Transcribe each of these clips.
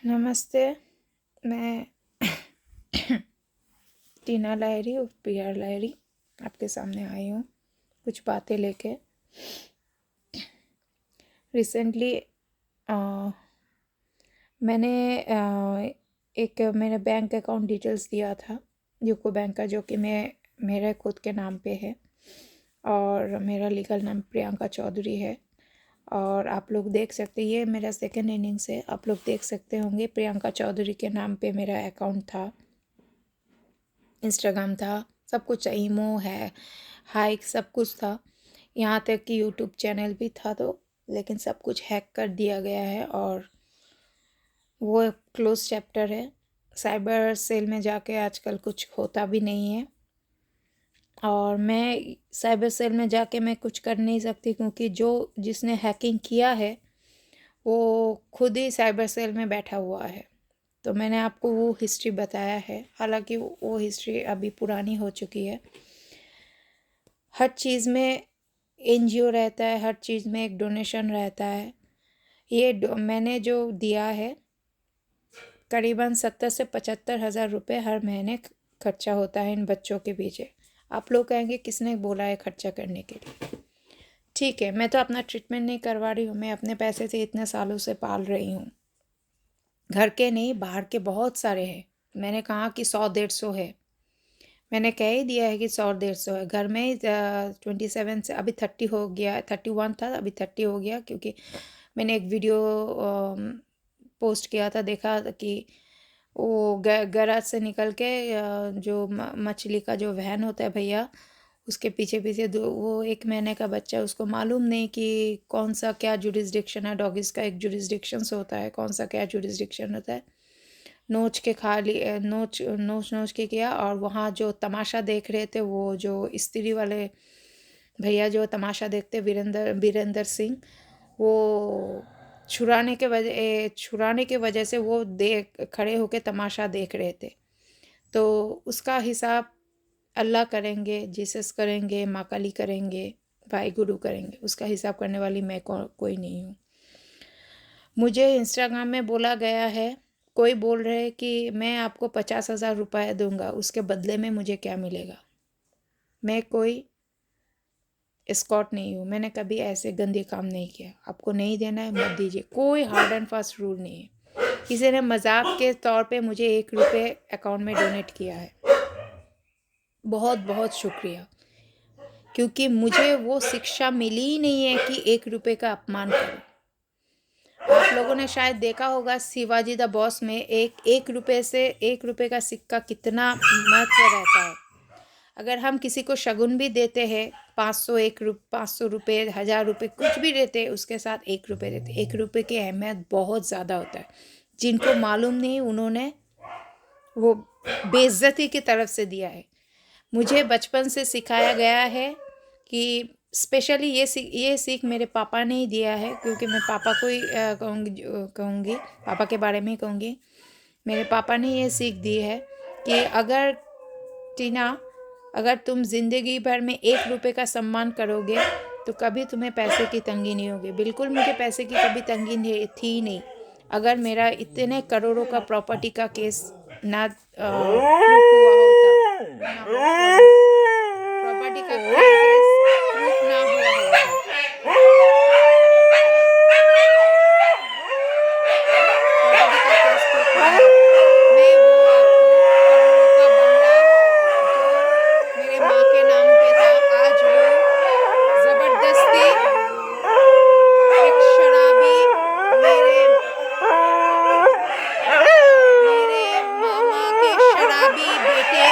नमस्ते। मैं टीना लाहिरी उर्फ PR लाहिरी आपके सामने आई हूँ कुछ बातें लेके। रिसेंटली मैंने एक मेरा बैंक अकाउंट डिटेल्स दिया था यूको बैंक का, जो कि मेरे खुद के नाम पे है और मेरा लीगल नाम प्रियंका चौधरी है। और आप लोग देख सकते, ये मेरा सेकेंड इनिंग्स है, आप लोग देख सकते होंगे प्रियंका चौधरी के नाम पे मेरा अकाउंट था, इंस्टाग्राम था, सब कुछ, ईमो है, हाइक, सब कुछ था, यहाँ तक कि यूट्यूब चैनल भी था। तो लेकिन सब कुछ हैक कर दिया गया है और वो क्लोज चैप्टर है। साइबर सेल में जाके आजकल कुछ होता भी नहीं है और मैं साइबर सेल में जाके मैं कुछ कर नहीं सकती, क्योंकि जिसने हैकिंग किया है वो खुद ही साइबर सेल में बैठा हुआ है। तो मैंने आपको वो हिस्ट्री बताया है, हालांकि वो हिस्ट्री अभी पुरानी हो चुकी है। हर चीज़ में NGO रहता है, हर चीज़ में एक डोनेशन रहता है। ये मैंने जो दिया है करीबन 70 से 75 हज़ार रुपये हर महीने खर्चा होता है इन बच्चों के पीछे। आप लोग कहेंगे किसने बोला है खर्चा करने के लिए? ठीक है, मैं तो अपना ट्रीटमेंट नहीं करवा रही हूँ, मैं अपने पैसे से इतने सालों से पाल रही हूँ। घर के नहीं, बाहर के बहुत सारे हैं। मैंने कहा कि 100-150 है, मैंने कह ही दिया है कि 100-150 है। घर में 27 से अभी 30 हो गया, 31 था, अभी 30 हो गया, क्योंकि मैंने एक वीडियो पोस्ट किया था, देखा कि वो गैराज से निकल के जो मछली का जो वैन होता है भैया, उसके पीछे पीछे वो 1 महीने का बच्चा, उसको मालूम नहीं कि कौन सा क्या जुरिस्डिक्शन है। डॉगिस का एक जुरिस्डिक्शंस होता है, कौन सा क्या जुरिस्डिक्शन होता है। नोच के खा ली, नोच के किया। और वहाँ जो तमाशा देख रहे थे, वो जो स्त्री वाले भैया जो तमाशा देखते, वीरेंद्र सिंह, वो छुड़ाने के वजह से वो खड़े होके तमाशा देख रहे थे। तो उसका हिसाब अल्लाह करेंगे, जीसस करेंगे, माँ काली करेंगे, भाई गुरु करेंगे। उसका हिसाब करने वाली मैं कोई नहीं हूँ। मुझे इंस्टाग्राम में बोला गया है, कोई बोल रहे है कि मैं आपको 50,000 रुपये दूंगा, उसके बदले में मुझे क्या मिलेगा। मैं कोई एस्कॉर्ट नहीं हूँ, मैंने कभी ऐसे गंदे काम नहीं किया। आपको नहीं देना है मत दीजिए, कोई हार्ड एंड फास्ट रूल नहीं है। किसी ने मजाक के तौर पे मुझे 1 रुपये अकाउंट में डोनेट किया है, बहुत बहुत शुक्रिया, क्योंकि मुझे वो शिक्षा मिली ही नहीं है कि 1 रुपये का अपमान करो। आप लोगों ने शायद देखा होगा शिवाजी द बॉस में एक रुपये से 1 रुपये का सिक्का कितना महत्व रहता है। अगर हम किसी को शगुन भी देते हैं, 500 रुपये, 1000 रुपये, कुछ भी देते हैं, उसके साथ 1 रुपये देते। 1 रुपये की अहमियत बहुत ज़्यादा होता है। जिनको मालूम नहीं, उन्होंने वो बेइज्जती की तरफ से दिया है। मुझे बचपन से सिखाया गया है कि स्पेशली ये सीख मेरे पापा ने ही दिया है, क्योंकि मैं पापा को ही कहूँगी, पापा के बारे में ही कहूँगी। मेरे पापा ने ये सीख दी है कि अगर टीना, अगर तुम ज़िंदगी भर में 1 रुपये का सम्मान करोगे तो कभी तुम्हें पैसे की तंगी नहीं होगी। बिल्कुल मुझे पैसे की कभी तंगी थी नहीं। अगर मेरा इतने करोड़ों का प्रॉपर्टी का केस ना प्रूफ हुआ होता, प्रॉपर्टी का केस प्रूफ ना हुआ होता, प्रॉपर्टी का केस प्रूफ ना होता, मैं वो आपको करोड़ों का बंगला जो मेरे माँ के नाम पे था, आज वो जबरदस्ती एक शराबी, मेरे मामा के शराबी बेटे,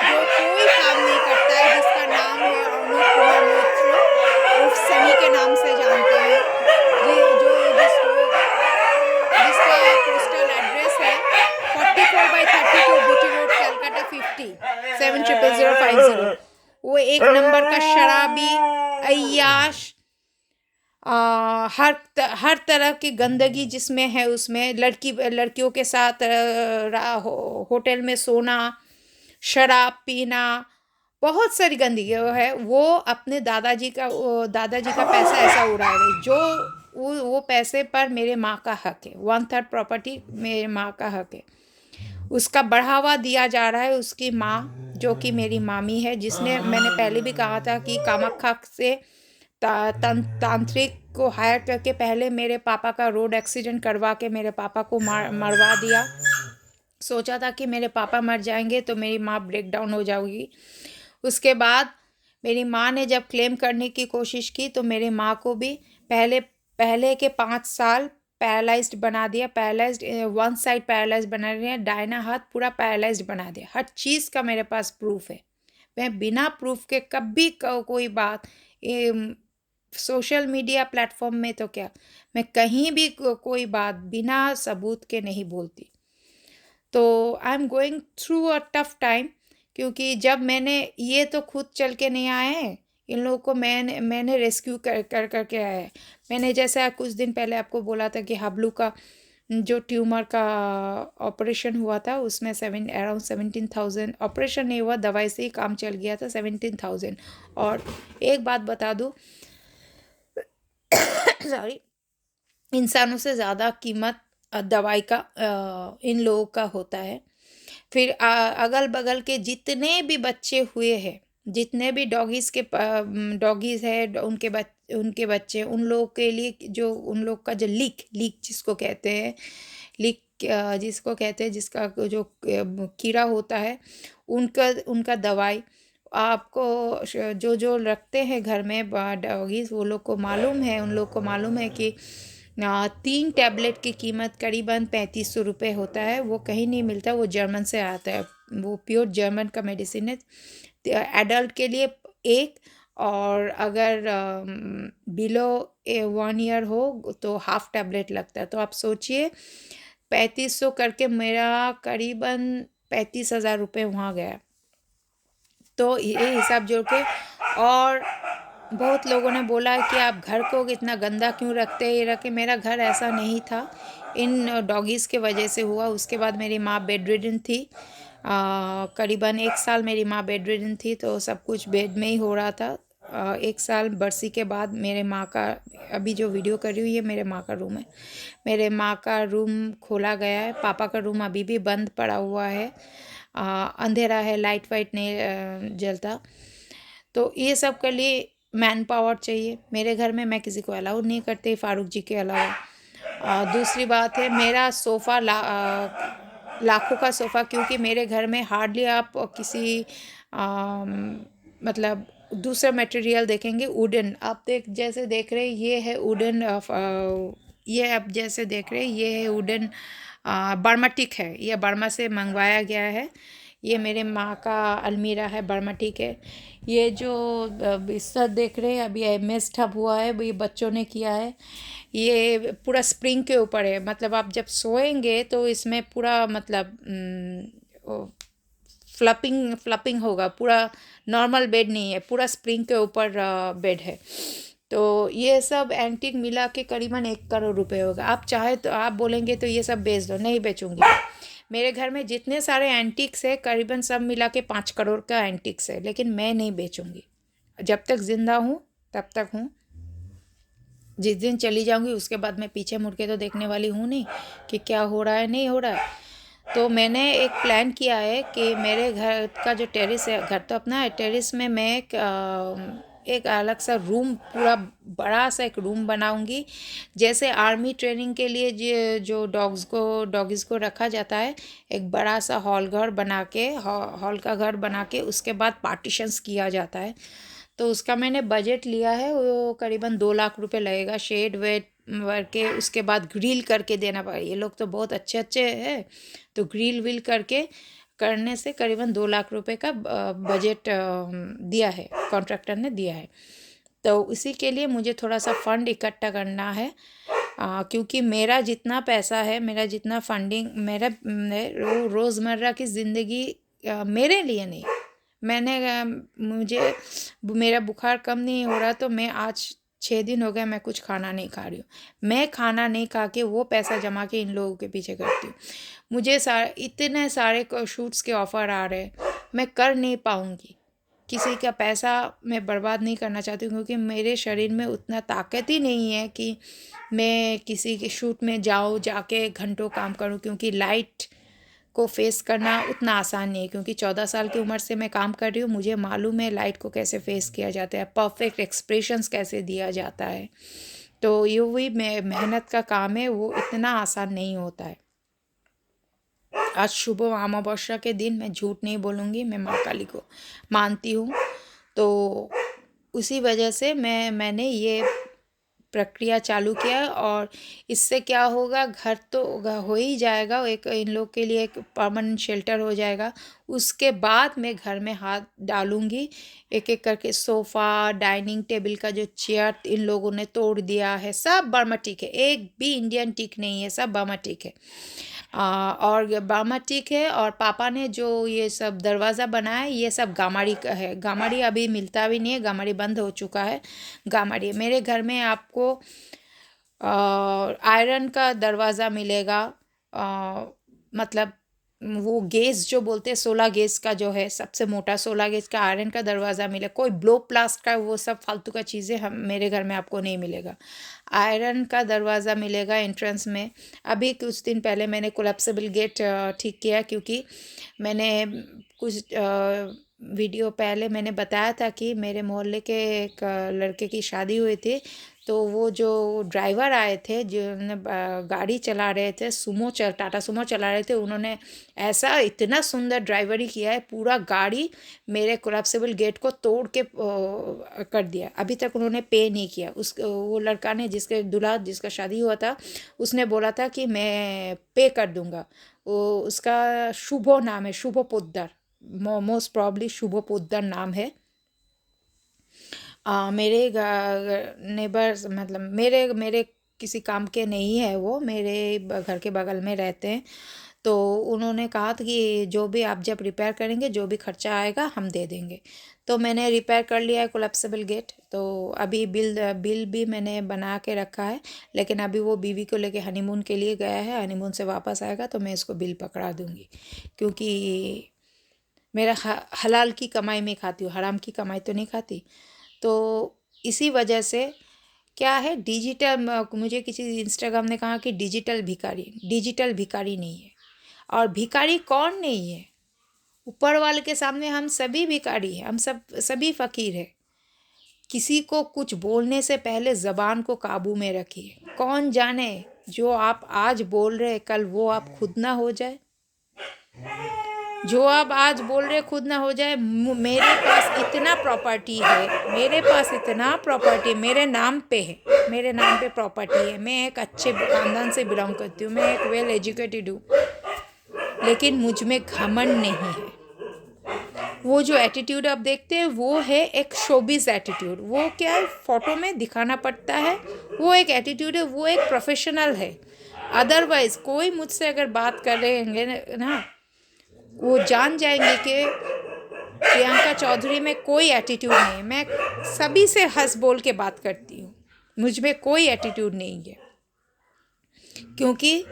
जो कोई काम नहीं करता है, जिसका नाम है अनुप कुमार मिश्र, उर्फ सनी के नाम से जानते हैं, जिसका पोस्टल एड्रेस है 44/32 BT रोड, कलकत्ता 50 70050। वो 1 नंबर का शराबी, अय्याश, हर तरह की गंदगी जिसमें है, उसमें लड़कियों के साथ होटल में सोना, शराब पीना, बहुत सारी गंदगी है। वो अपने दादाजी का पैसा ऐसा उड़ा रहे, जो वो पैसे पर मेरे माँ का हक है, 1/3 प्रॉपर्टी मेरे माँ का हक है। उसका बढ़ावा दिया जा रहा है उसकी माँ, जो कि मेरी मामी है, जिसने, मैंने पहले भी कहा था कि कामाख्या से तांत्रिक को हायर करके पहले मेरे पापा का रोड एक्सीडेंट करवा के मेरे पापा को मरवा दिया। सोचा था कि मेरे पापा मर जाएंगे तो मेरी माँ ब्रेक डाउन हो जाएगी। उसके बाद मेरी माँ ने जब क्लेम करने की कोशिश की तो मेरी माँ को भी पहले पहले के 5 साल पैरालाइज्ड बना दिया। पैरालाइज्ड, वन साइड पैरालाइज्ड बना दिया, दाहिना हाथ पूरा पैरालाइज्ड बना दिया। हर चीज़ का मेरे पास प्रूफ है। मैं बिना प्रूफ के कभी कोई बात सोशल मीडिया प्लेटफॉर्म में तो क्या, मैं कहीं भी कोई बात बिना सबूत के नहीं बोलती। तो I am going through a tough time, क्योंकि जब मैंने, ये तो खुद चल के नहीं आए हैं, इन लोगों को मैंने रेस्क्यू कर के आया है। मैंने जैसा कुछ दिन पहले आपको बोला था कि हाबलू का जो ट्यूमर का ऑपरेशन हुआ था, उसमें अराउंड 17,000, ऑपरेशन नहीं हुआ, दवाई से ही काम चल गया था, 17,000। और एक बात बता दूँ सॉरी, इंसानों से ज़्यादा कीमत दवाई का इन लोगों का होता है। फिर अगल बगल के जितने भी बच्चे हुए हैं, जितने भी डॉगीज़ है, उनके बच्चे, उन लोगों के लिए जो उन लोग का जो लीक जिसको कहते हैं, लीक जिसको कहते हैं, जिसका जो कीड़ा होता है, उनका दवाई आपको जो जो रखते हैं घर में डॉगीज़, वो लोग को मालूम है, उन लोग को मालूम है कि 3 टैबलेट की कीमत करीबन 3500 रुपये होता है। वो कहीं नहीं मिलता, वो जर्मन से आता है, वो प्योर जर्मन का मेडिसिन है। एडल्ट के लिए एक, और अगर बिलो 1 ईयर हो तो हाफ टैबलेट लगता है। तो आप सोचिए 3500 करके मेरा करीबन 35,000 रुपये वहाँ गया। तो ये हिसाब जोड़ के, और बहुत लोगों ने बोला कि आप घर को इतना गंदा क्यों रखते हैं, ये रखे। मेरा घर ऐसा नहीं था, इन डॉगीज़ के वजह से हुआ। उसके बाद मेरी माँ बेड रिडन थी, करीबन 1 साल मेरी माँ बेड रिडन थी, तो सब कुछ बेड में ही हो रहा था। 1 साल बरसी के बाद मेरे माँ का, अभी जो वीडियो कर रही हूँ ये मेरे माँ का रूम है, मेरे माँ का रूम खोला गया है। पापा का रूम अभी भी बंद पड़ा हुआ है, अंधेरा है, लाइट वाइट नहीं जलता। तो ये सब के लिए मैन पावर चाहिए। मेरे घर में मैं किसी को अलाउ नहीं करती, फारूक जी के अलावा। दूसरी बात है, मेरा सोफ़ा लाखों का सोफ़ा, क्योंकि मेरे घर में हार्डली आप किसी मतलब दूसरा मटेरियल देखेंगे। वुडन आप जैसे देख रहे हैं, ये है वुडन, ये आप जैसे देख रहे हैं ये है वुडन, बर्माटिक है, ये बर्मा से मंगवाया गया है। ये मेरे माँ का अलमीरा है, बर्माटिक है। ये जो बिस्तर देख रहे हैं अभी मेस ठप हुआ है, ये बच्चों ने किया है। ये पूरा स्प्रिंग के ऊपर है, मतलब आप जब सोएंगे तो इसमें पूरा मतलब फ्लपिंग होगा, पूरा नॉर्मल बेड नहीं है, पूरा स्प्रिंग के ऊपर बेड है। तो ये सब एंटीक मिला के करीबन 1 करोड़ रुपए होगा। आप चाहे तो आप बोलेंगे तो ये सब बेच दो, नहीं बेचूंगी। मेरे घर में जितने सारे एंटिक्स है करीबन सब मिला के 5 करोड़ का एंटिक्स है, लेकिन मैं नहीं बेचूंगी। जब तक जिंदा हूँ तब तक हूँ, जिस दिन चली जाऊंगी उसके बाद मैं पीछे मुड़ के तो देखने वाली हूँ नहीं कि क्या हो रहा है नहीं हो रहा है। तो मैंने एक प्लान किया है कि मेरे घर का जो टेरेस है, घर तो अपना है, टेरेस में मैं एक अलग सा रूम, पूरा बड़ा सा एक रूम बनाऊंगी। जैसे आर्मी ट्रेनिंग के लिए जो डॉगीज़ को रखा जाता है, एक बड़ा सा हॉल का घर बना के उसके बाद पार्टीशंस किया जाता है। तो उसका मैंने बजट लिया है, वो करीबन 2 लाख रुपए लगेगा, शेड वेड के, उसके बाद ग्रिल करके देना पड़ेगा। ये लोग तो बहुत अच्छे अच्छे हैं, तो ग्रिल विल करने से करीबन 2 लाख रुपए का बजट दिया है, कॉन्ट्रैक्टर ने दिया है। तो इसी के लिए मुझे थोड़ा सा फंड इकट्ठा करना है, क्योंकि मेरा जितना पैसा है, मेरा जितना फंडिंग, रोज़मर्रा की ज़िंदगी मेरे लिए नहीं, मुझे मेरा बुखार कम नहीं हो रहा, तो मैं आज 6 दिन हो गए मैं कुछ खाना नहीं खा रही हूँ। मैं खाना नहीं खा के वो पैसा जमा के इन लोगों के पीछे करती हूँ। मुझे इतने सारे शूट्स के ऑफ़र आ रहे हैं, मैं कर नहीं पाऊँगी, किसी का पैसा मैं बर्बाद नहीं करना चाहती हूँ, क्योंकि मेरे शरीर में उतना ताकत ही नहीं है कि मैं किसी के शूट में जाके घंटों काम करूँ, क्योंकि लाइट को फेस करना उतना आसान नहीं है। क्योंकि 14 साल की उम्र से मैं काम कर रही हूँ, मुझे मालूम है लाइट को कैसे फेस किया जाता है, परफेक्ट एक्सप्रेशंस कैसे दिया जाता है। तो ये वही मेहनत का काम है, वो इतना आसान नहीं होता है। आज शुभ अमावस्या के दिन मैं झूठ नहीं बोलूँगी, मैं माँ काली को मानती हूँ। तो उसी वजह से मैंने ये प्रक्रिया चालू किया है। और इससे क्या होगा, घर तो हो ही जाएगा, एक इन लोग के लिए एक परमानेंट शेल्टर हो जाएगा। उसके बाद मैं घर में हाथ डालूंगी, एक एक करके सोफ़ा, डाइनिंग टेबल का जो चेयर इन लोगों ने तोड़ दिया है, सब बर्मा टीक है, एक भी इंडियन टीक नहीं है, सब बर्मा टीक है। और बर्मा टीक है। और पापा ने जो ये सब दरवाज़ा बनाया है, ये सब गामाड़ी का है। गामाड़ी अभी मिलता भी नहीं है, गामाड़ी बंद हो चुका है। गामाड़ी मेरे घर में आपको आयरन का दरवाज़ा मिलेगा। मतलब वो गेज जो बोलते हैं, 16 गेज का जो है, सबसे मोटा 16 गेज का आयरन का दरवाज़ा मिले। कोई ब्लो प्लास्ट का वो सब फालतू का चीज़ें हम मेरे घर में आपको नहीं मिलेगा। आयरन का दरवाज़ा मिलेगा एंट्रेंस में। अभी कुछ दिन पहले मैंने कोलैप्सिबल गेट ठीक किया, क्योंकि मैंने कुछ वीडियो पहले मैंने बताया था कि मेरे मोहल्ले के एक लड़के की शादी हुई थी। तो वो जो ड्राइवर आए थे, जो गाड़ी चला रहे थे, टाटा सुमो चला रहे थे, उन्होंने ऐसा इतना सुंदर ड्राइवरी किया है, पूरा गाड़ी मेरे कोलैप्सिबल गेट को तोड़ के कर दिया। अभी तक उन्होंने पे नहीं किया। वो लड़का ने, जिसका शादी हुआ था, उसने बोला था कि मैं पे कर दूंगा। उसका शुभो नाम है, शुभो पोद्दार, मोस्ट प्रॉब्ली शुभो पोद्दार नाम है। मेरे नेबर्स, मतलब मेरे किसी काम के नहीं है, वो मेरे घर के बगल में रहते हैं। तो उन्होंने कहा था कि जो भी आप जब रिपेयर करेंगे, जो भी खर्चा आएगा हम दे देंगे। तो मैंने रिपेयर कर लिया है कोलैप्सिबल गेट। तो अभी बिल भी मैंने बना के रखा है। लेकिन अभी वो बीवी को लेके हनीमून के लिए गया है, हनीमून से वापस आएगा तो मैं इसको बिल पकड़ा दूँगी। क्योंकि मेरा हलाल की कमाई में खाती हूँ, हराम की कमाई तो नहीं खाती। तो इसी वजह से क्या है, मुझे किसी इंस्टाग्राम ने कहा कि डिजिटल भिखारी नहीं है। और भिखारी कौन नहीं है? ऊपर वाले के सामने हम सभी भिखारी हैं, हम सभी फ़कीर हैं। किसी को कुछ बोलने से पहले ज़बान को काबू में रखिए। कौन जाने जो आप आज बोल रहे कल वो आप खुद ना हो जाए। जो आप आज बोल रहे खुद ना हो जाए। मेरे पास इतना प्रॉपर्टी है, मेरे नाम पे है, मेरे नाम पे प्रॉपर्टी है। मैं एक अच्छे ख़ानदान से बिलोंग करती हूँ, मैं एक वेल एजुकेटेड हूँ, लेकिन मुझ में घमंड नहीं है। वो जो एटीट्यूड आप देखते हैं वो है एक शोबिस एटीट्यूड। वो क्या है, फोटो में दिखाना पड़ता है, वो एक एटीट्यूड है, वो एक प्रोफेशनल है। अदरवाइज कोई मुझसे अगर बात कर रहे हैं ना, वो जान जाएंगे कि प्रियंका चौधरी में कोई एटीट्यूड नहीं है। मैं सभी से हंस बोल के बात करती हूँ, मुझ में कोई एटीट्यूड नहीं है। क्योंकि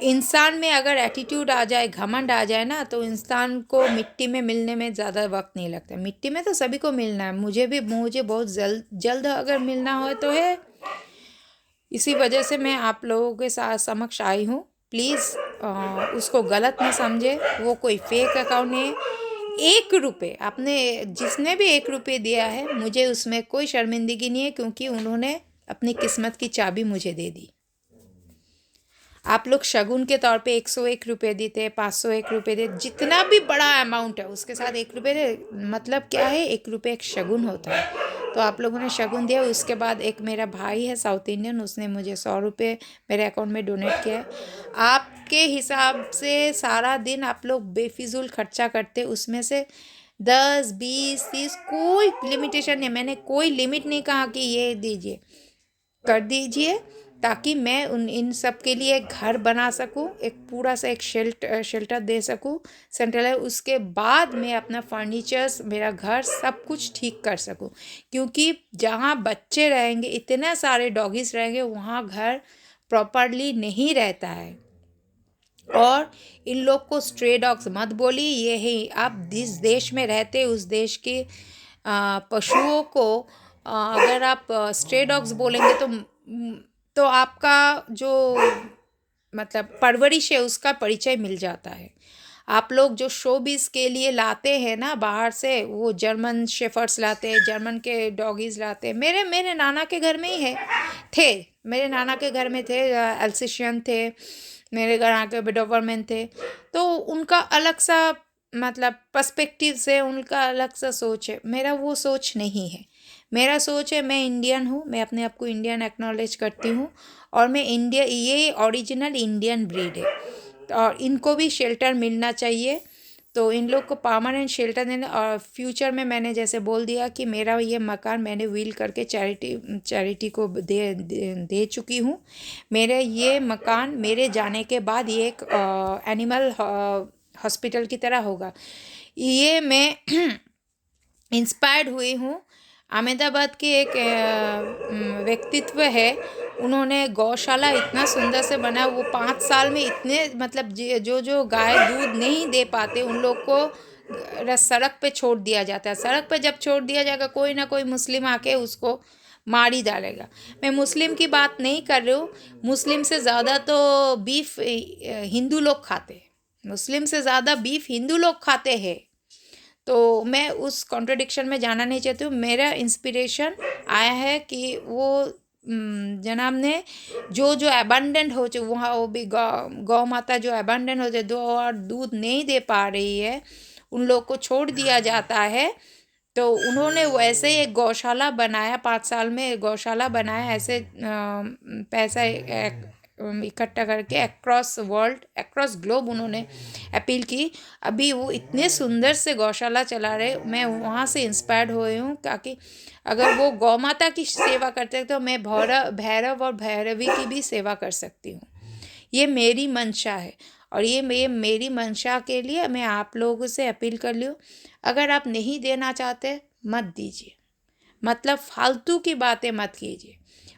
इंसान में अगर एटीट्यूड आ जाए, घमंड आ जाए ना, तो इंसान को मिट्टी में मिलने में ज़्यादा वक्त नहीं लगता। मिट्टी में तो सभी को मिलना है, मुझे बहुत जल्द अगर मिलना हो तो है। इसी वजह से मैं आप लोगों के साथ समक्ष आई हूँ। प्लीज़ उसको गलत न समझे, वो कोई फेक अकाउंट नहीं है। 1 रुपये आपने, जिसने भी 1 रुपये दिया है, मुझे उसमें कोई शर्मिंदगी नहीं है, क्योंकि उन्होंने अपनी किस्मत की चाबी मुझे दे दी। आप लोग शगुन के तौर पे 101 रुपये देते, 501 रुपये दे, जितना भी बड़ा अमाउंट है उसके साथ 1 रुपये दे। मतलब क्या है, 1 रुपये एक शगुन होता है। तो आप लोगों ने शगुन दिया। उसके बाद एक मेरा भाई है साउथ इंडियन, उसने मुझे 100 रुपये मेरे अकाउंट में डोनेट किया है। आपके हिसाब से सारा दिन आप लोग बेफिजूल खर्चा करते, उसमें से 10, 20, 30 कोई लिमिटेशन नहीं। मैंने कोई लिमिट नहीं कहा कि ये दीजिए, कर दीजिए, ताकि मैं इन सब के लिए एक घर बना सकूं, एक पूरा सा एक शेल्टर दे सकूं, सेंट्रल है। उसके बाद मैं अपना फर्नीचर्स, मेरा घर सब कुछ ठीक कर सकूं। क्योंकि जहाँ बच्चे रहेंगे, इतने सारे डॉगीज रहेंगे, वहाँ घर प्रॉपरली नहीं रहता है। और इन लोग को स्ट्रे डॉग्स मत बोलिए। ये ही आप जिस देश में रहते उस देश के पशुओं को अगर आप स्ट्रे डॉग्स बोलेंगे तो आपका जो मतलब परवरिश है उसका परिचय मिल जाता है। आप लोग जो शोबिस के लिए लाते हैं ना बाहर से, वो जर्मन शेफर्ड्स लाते हैं, जर्मन के डॉगीज लाते हैं। मेरे मेरे नाना के घर में ही है, थे, मेरे नाना के घर में थे, एल्सेशियन थे, मेरे घर आके डोबरमैन थे। तो उनका अलग सा मतलब पर्सपेक्टिव से उनका अलग सा सोच है, मेरा वो सोच नहीं है। मेरा सोच है, मैं इंडियन हूँ, मैं अपने आप को इंडियन एक्नॉलेज करती हूँ, और मैं इंडिया, ये ओरिजिनल इंडियन ब्रीड है, और इनको भी शेल्टर मिलना चाहिए। तो इन लोग को परमानेंट शेल्टर देना। और फ्यूचर में मैंने जैसे बोल दिया कि मेरा ये मकान मैंने विल करके चैरिटी को दे चुकी हूँ। मेरे ये मकान मेरे जाने के बाद ये एक एनिमल हॉस्पिटल की तरह होगा। ये मैं इंस्पायर्ड हुई हूँ। अहमदाबाद के एक व्यक्तित्व है, उन्होंने गौशाला इतना सुंदर से बना, वो 5 साल में इतने मतलब जो जो गाय दूध नहीं दे पाते उन लोग को सड़क पे छोड़ दिया जाता है। सड़क पे जब छोड़ दिया जाएगा, कोई ना कोई मुस्लिम आके उसको मार ही डालेगा। मैं मुस्लिम की बात नहीं कर रही हूँ, मुस्लिम से ज़्यादा तो बीफ हिंदू लोग खाते हैं, मुस्लिम से ज़्यादा बीफ हिंदू लोग खाते हैं। तो मैं उस कॉन्ट्रडिक्शन में जाना नहीं चाहती हूँ। मेरा इंस्पिरेशन आया है कि वो जनाब ने जो जो अबंडेंट हो चुके वहाँ, वो भी गौ माता जो अबंडेंट हो जाए, दो और दूध नहीं दे पा रही है, उन लोग को छोड़ दिया जाता है। तो उन्होंने वैसे ही एक गौशाला बनाया, 5 साल में गौशाला बनाया, ऐसे पैसा इकट्ठा करके अक्रॉस वर्ल्ड, अक्रॉस ग्लोब उन्होंने अपील की। अभी वो इतने सुंदर से गौशाला चला रहे, मैं वहाँ से इंस्पायर्ड हुई हूँ। ताकि अगर वो गौ माता की सेवा करते हैं तो मैं भैरव और भैरवी की भी सेवा कर सकती हूँ। ये मेरी मंशा है, और ये मेरी मंशा के लिए मैं आप लोगों से अपील कर रही हूँ, अगर आप नहीं देना चाहते मत दीजिए, मतलब फालतू की बातें मत कीजिए।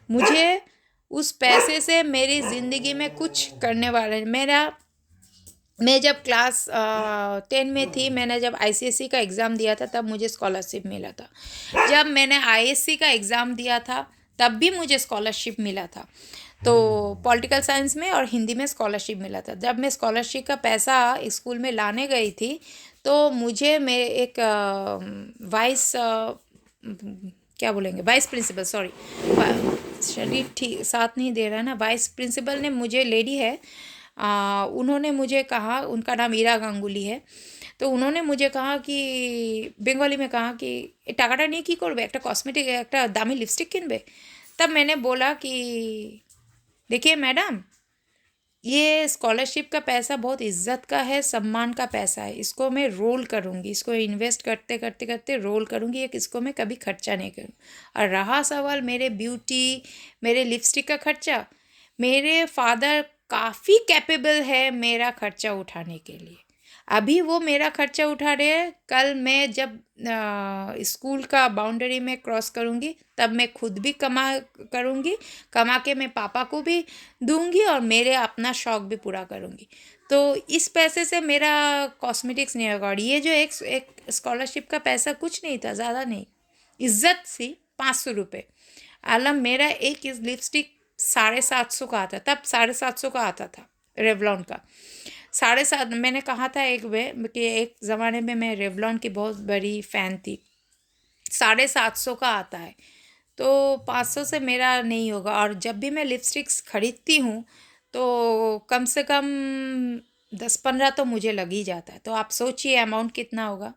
मुझे उस पैसे से मेरी ज़िंदगी में कुछ करने वाला मैं जब क्लास 10 में थी, मैंने जब आईसीएसई का एग्ज़ाम दिया था तब मुझे स्कॉलरशिप मिला था। जब मैंने आईएससी का एग्ज़ाम दिया था तब भी मुझे स्कॉलरशिप मिला था। तो पॉलिटिकल साइंस में और हिंदी में स्कॉलरशिप मिला था। जब मैं स्कॉलरशिप का पैसा स्कूल में लाने गई थी तो मुझे मैं एक वाइस क्या बोलेंगे, वाइस प्रिंसिपल, सॉरी, शरीर ठीक साथ नहीं दे रहा ना, वाइस प्रिंसिपल ने मुझे, लेडी है, उन्होंने मुझे कहा, उनका नाम ईरा गांगुली है, तो उन्होंने मुझे कहा कि बंगाली में कहा कि टाकाटा नहीं की करबे, एक कॉस्मेटिक एक दामी लिपस्टिक किनबे। तब मैंने बोला कि देखिए मैडम, ये स्कॉलरशिप का पैसा बहुत इज्जत का है, सम्मान का पैसा है, इसको मैं रोल करूँगी, इसको इन्वेस्ट करते करते करते रोल करूँगी, एक इसको मैं कभी खर्चा नहीं करूँ। और रहा सवाल मेरे ब्यूटी, मेरे लिपस्टिक का खर्चा, मेरे फादर काफ़ी कैपेबल है मेरा खर्चा उठाने के लिए। अभी वो मेरा खर्चा उठा रहे हैं, कल मैं जब स्कूल का बाउंड्री में क्रॉस करूँगी तब मैं खुद भी करूँगी, कमा के मैं पापा को भी दूंगी और मेरे अपना शौक भी पूरा करूँगी। तो इस पैसे से मेरा कॉस्मेटिक्स नहीं होगा। और ये जो एक स्कॉलरशिप का पैसा कुछ नहीं था, ज़्यादा नहीं, इज्जत सी 500 रुपये। आलम मेरा एक इस लिपस्टिक 750 का आता, तब 750 का आता था रेवलॉन का। 750, मैंने कहा था एक वे कि एक ज़माने में मैं रेवलॉन की बहुत बड़ी फ़ैन थी। 750 का आता है, तो 500 से मेरा नहीं होगा। और जब भी मैं लिपस्टिक्स खरीदती हूँ तो कम से कम 10-15 तो मुझे लग ही जाता है। तो आप सोचिए अमाउंट कितना होगा।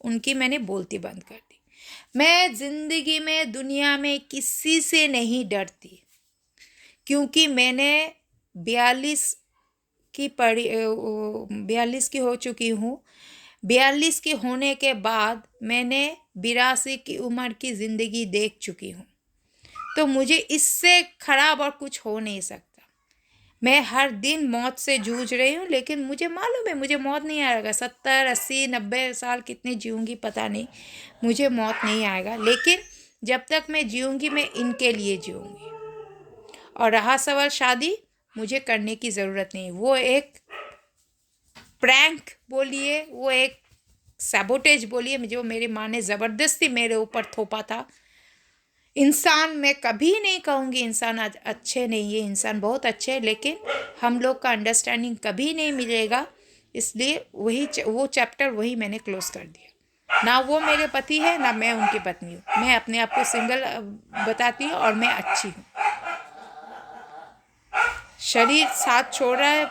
उनकी मैंने बोलती बंद कर दी। मैं ज़िंदगी में दुनिया में किसी से नहीं डरती, क्योंकि मैंने 42 42 की हो चुकी हूँ। 42 की होने के बाद मैंने 82 की उम्र की ज़िंदगी देख चुकी हूँ। तो मुझे इससे ख़राब और कुछ हो नहीं सकता। मैं हर दिन मौत से जूझ रही हूँ, लेकिन मुझे मालूम है मुझे मौत नहीं आएगा। 70, 80, 90 साल कितने जीऊँगी पता नहीं, मुझे मौत नहीं आएगा। लेकिन जब तक मैं जीऊँगी मैं इनके लिए जीऊँगी। और रहा सवाल शादी, मुझे करने की ज़रूरत नहीं। वो एक प्रैंक बोलिए, वो एक सैबोटेज बोलिए, जो मेरी माँ ने ज़बरदस्ती मेरे ऊपर थोपा था। इंसान मैं कभी नहीं कहूँगी इंसान आज अच्छे नहीं है, इंसान बहुत अच्छे हैं, लेकिन हम लोग का अंडरस्टैंडिंग कभी नहीं मिलेगा। इसलिए वो चैप्टर वही मैंने क्लोज कर दिया। ना वो मेरे पति है, ना मैं उनकी पत्नी हूँ। मैं अपने आप को सिंगल बताती हूँ और मैं अच्छी हूँ। शरीर साथ छोड़ रहा है,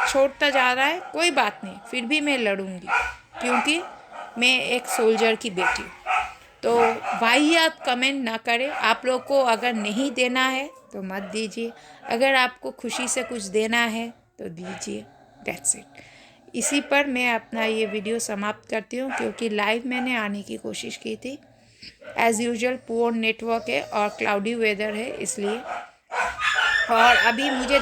छोड़ता जा रहा है, कोई बात नहीं, फिर भी मैं लड़ूंगी, क्योंकि मैं एक सोल्जर की बेटी हूँ। तो वाहियात कमेंट ना करें। आप लोग को अगर नहीं देना है तो मत दीजिए, अगर आपको खुशी से कुछ देना है तो दीजिए। That's it. इसी पर मैं अपना ये वीडियो समाप्त करती हूँ, क्योंकि लाइव मैंने आने की कोशिश की थी। एज़ यूजुअल पुअर नेटवर्क है और क्लाउडी वेदर है, इसलिए। और अभी मुझे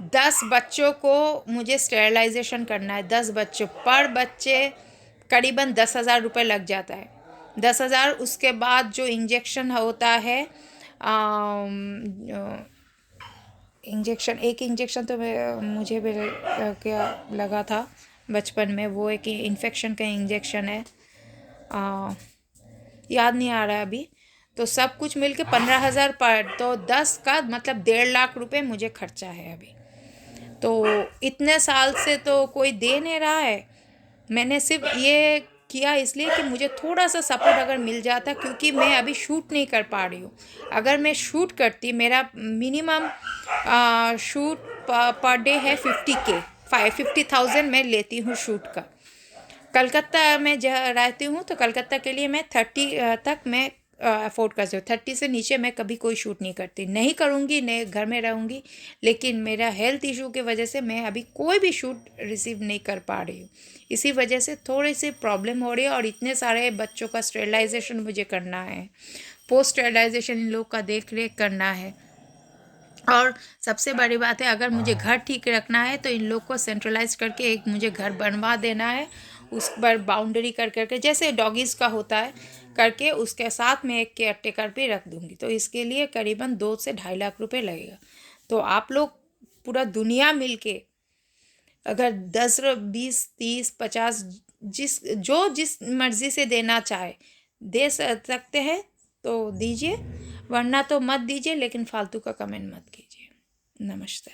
10 बच्चों को मुझे स्टेरिलाइजेशन करना है। 10 बच्चों पर बच्चे करीबन 10,000 रुपये लग जाता है। 10,000, उसके बाद जो इंजेक्शन होता है, इंजेक्शन, एक इंजेक्शन तो मुझे भी क्या लगा था बचपन में, वो एक इन्फेक्शन का इंजेक्शन है, याद नहीं आ रहा है अभी। तो सब कुछ मिलके 15,000 पर, तो 10 का मतलब 1.5 लाख रुपए मुझे खर्चा है अभी। तो इतने साल से तो कोई दे नहीं रहा है। मैंने सिर्फ ये किया इसलिए कि मुझे थोड़ा सा सपोर्ट अगर मिल जाता, क्योंकि मैं अभी शूट नहीं कर पा रही हूँ। अगर मैं शूट करती, मेरा मिनिमम शूट पर डे है 50K, 50,000 मैं लेती हूँ शूट का। कलकत्ता में रहती हूँ, तो कलकत्ता के लिए मैं 30 तक मैं अफोर्ड कर सकती हूँ। 30 से नीचे मैं कभी कोई शूट नहीं करती, नहीं करूँगी, नहीं घर में रहूँगी। लेकिन मेरा हेल्थ इशू की वजह से मैं अभी कोई भी शूट रिसीव नहीं कर पा रही हूँ। इसी वजह से थोड़ी सी प्रॉब्लम हो रही है, और इतने सारे बच्चों का स्टेरिलाइजेशन मुझे करना है, पोस्ट स्टेरिलाइजेशन इन लोग का देख रेख करना है। और सबसे बड़ी बात है, अगर मुझे घर ठीक रखना है तो इन लोग को सेंट्रलाइज करके एक मुझे घर बनवा देना है। उस पर बाउंड्री कर करके, जैसे डॉगीज़ का होता है, करके उसके साथ में एक केयर टेकर भी रख दूंगी। तो इसके लिए करीबन 2 से 2.5 लाख रुपए लगेगा। तो आप लोग पूरा दुनिया मिलके अगर 10, 20, 30, 50 जिस मर्ज़ी से देना चाहे दे सकते हैं तो दीजिए, वरना तो मत दीजिए, लेकिन फालतू का कमेंट मत कीजिए। नमस्ते।